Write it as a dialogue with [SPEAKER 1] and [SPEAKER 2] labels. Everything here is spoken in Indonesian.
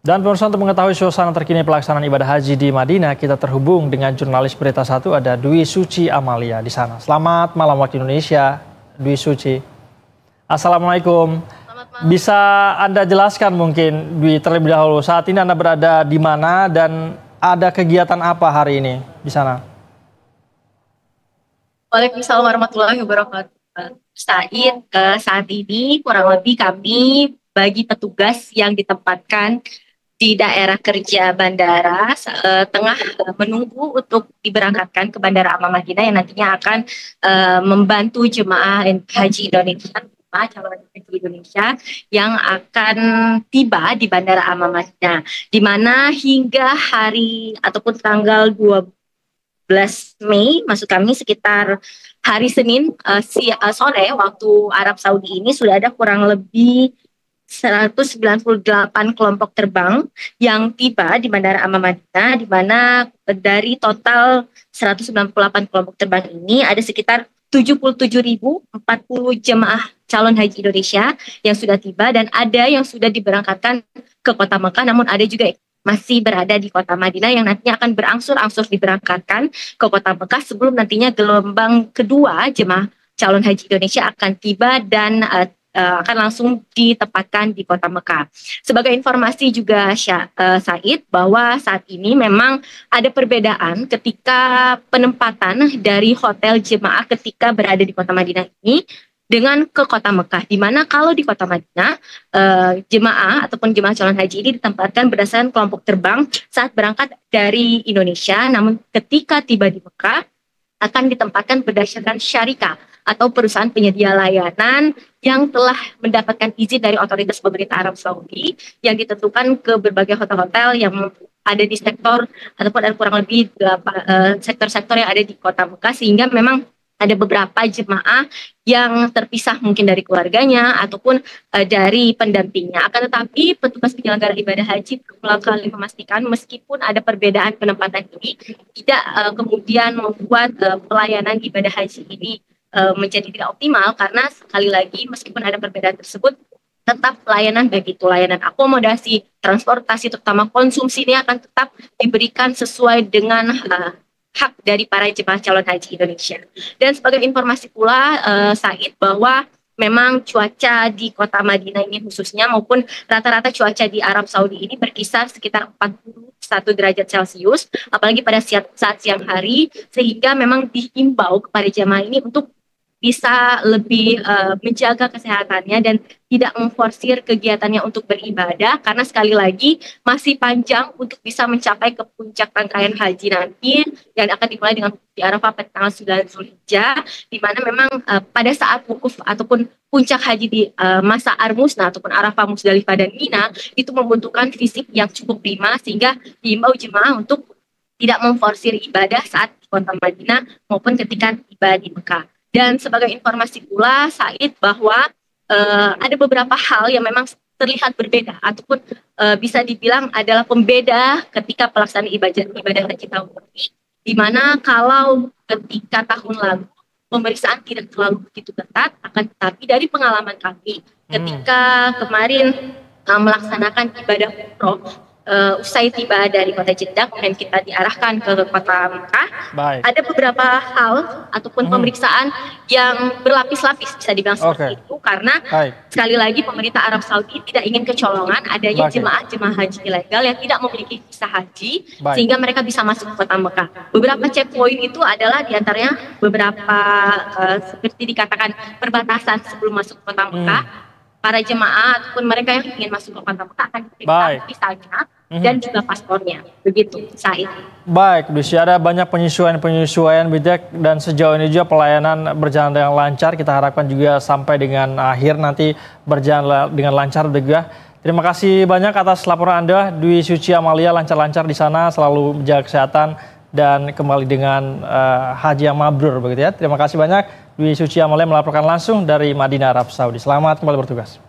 [SPEAKER 1] Dan pemirsa, untuk mengetahui suasana terkini pelaksanaan ibadah haji di Madinah, kita terhubung dengan jurnalis Berita 1 ada Dwi Suci Amalia di sana. Selamat malam waktu Indonesia, Dwi Suci. Assalamualaikum.
[SPEAKER 2] Selamat malam.
[SPEAKER 1] Bisa Anda jelaskan mungkin Dwi terlebih dahulu saat ini Anda berada di mana dan ada kegiatan apa hari ini di sana?
[SPEAKER 2] Waalaikumsalam warahmatullahi wabarakatuh. Said, saat ini kurang lebih kami bagi petugas yang ditempatkan di daerah kerja bandara tengah menunggu untuk diberangkatkan ke Bandara Aman Madinah yang nantinya akan membantu jemaah haji Indonesia, calon haji Indonesia yang akan tiba di Bandara Aman Madinah, di mana hingga hari ataupun tanggal 12 Mei, maksud kami sekitar hari Senin sore waktu Arab Saudi ini sudah ada kurang lebih 198 kelompok terbang yang tiba di Bandara Aman Madinah, di mana dari total 198 kelompok terbang ini ada sekitar 77.040 jemaah calon haji Indonesia yang sudah tiba, dan ada yang sudah diberangkatkan ke kota Mekah, namun ada juga masih berada di kota Madinah yang nantinya akan berangsur-angsur diberangkatkan ke kota Mekah sebelum nantinya gelombang kedua jemaah calon haji Indonesia akan tiba dan akan langsung ditempatkan di kota Mekah. Sebagai informasi juga Said, bahwa saat ini memang ada perbedaan ketika penempatan dari hotel jemaah ketika berada di kota Madinah ini dengan ke kota Mekah, di mana kalau di kota Madinah jemaah ataupun jemaah calon haji ini ditempatkan berdasarkan kelompok terbang saat berangkat dari Indonesia, namun ketika tiba di Mekah akan ditempatkan berdasarkan syarikah atau perusahaan penyedia layanan yang telah mendapatkan izin dari otoritas pemerintah Arab Saudi yang ditentukan ke berbagai hotel-hotel yang ada di sektor ataupun ada kurang lebih sektor-sektor yang ada di kota Mekah, sehingga memang ada beberapa jemaah yang terpisah mungkin dari keluarganya ataupun dari pendampingnya. Akan tetapi petugas penyelenggara ibadah haji berulang kali memastikan meskipun ada perbedaan penempatan ini tidak kemudian membuat pelayanan ibadah haji ini menjadi tidak optimal, karena sekali lagi meskipun ada perbedaan tersebut tetap pelayanan, baik itu layanan akomodasi, transportasi, terutama konsumsi ini akan tetap diberikan sesuai dengan hak dari para jemaah calon haji Indonesia. Dan sebagai informasi pula Said, bahwa memang cuaca di kota Madinah ini khususnya maupun rata-rata cuaca di Arab Saudi ini berkisar sekitar 41 derajat Celcius, apalagi pada saat siang hari, sehingga memang dihimbau kepada jemaah ini untuk bisa lebih menjaga kesehatannya dan tidak memforsir kegiatannya untuk beribadah, karena sekali lagi masih panjang untuk bisa mencapai ke puncak rangkaian haji nanti yang akan dimulai dengan di Arafah pada tanggal 9 Zulhijjah, di mana memang pada saat wukuf ataupun puncak haji di masa Armusna ataupun Arafah, Musdalifah dan Mina itu membutuhkan fisik yang cukup prima, sehingga diimbau jemaah untuk tidak memforsir ibadah saat di kota Madinah maupun ketika tiba di Mekah. Dan sebagai informasi pula Said, bahwa ada beberapa hal yang memang terlihat berbeda ataupun bisa dibilang adalah pembeda ketika pelaksanaan ibadah haji tahun ini, di mana kalau ketika tahun lalu pemeriksaan tidak terlalu begitu ketat, akan tetapi dari pengalaman kami ketika kemarin melaksanakan ibadah umroh, usai tiba dari kota Jeddah kemudian kita diarahkan ke kota Mekah.
[SPEAKER 1] Baik.
[SPEAKER 2] Ada beberapa hal ataupun pemeriksaan yang berlapis-lapis, bisa dibilang seperti itu, karena sekali lagi pemerintah Arab Saudi tidak ingin kecolongan adanya jemaah-jemaah haji ilegal yang tidak memiliki visa haji sehingga mereka bisa masuk ke kota Mekah. Beberapa checkpoint itu adalah diantaranya beberapa seperti dikatakan perbatasan sebelum masuk ke kota Mekah. Para jemaah ataupun mereka yang ingin masuk ke kota Mekah akan diperiksa visanya dan juga paspornya. Begitu, Said.
[SPEAKER 1] Baik, Dusi, ada banyak penyesuaian bijak dan sejauh ini juga pelayanan berjalan dengan lancar. Kita harapkan juga sampai dengan akhir nanti berjalan dengan lancar juga. Terima kasih banyak atas laporan Anda, Dwi Suci Amalia. Lancar-lancar di sana, selalu menjaga kesehatan dan kembali dengan haji yang mabrur begitu ya. Terima kasih banyak Dwi Suci Amalia melaporkan langsung dari Madinah, Arab Saudi. Selamat kembali bertugas.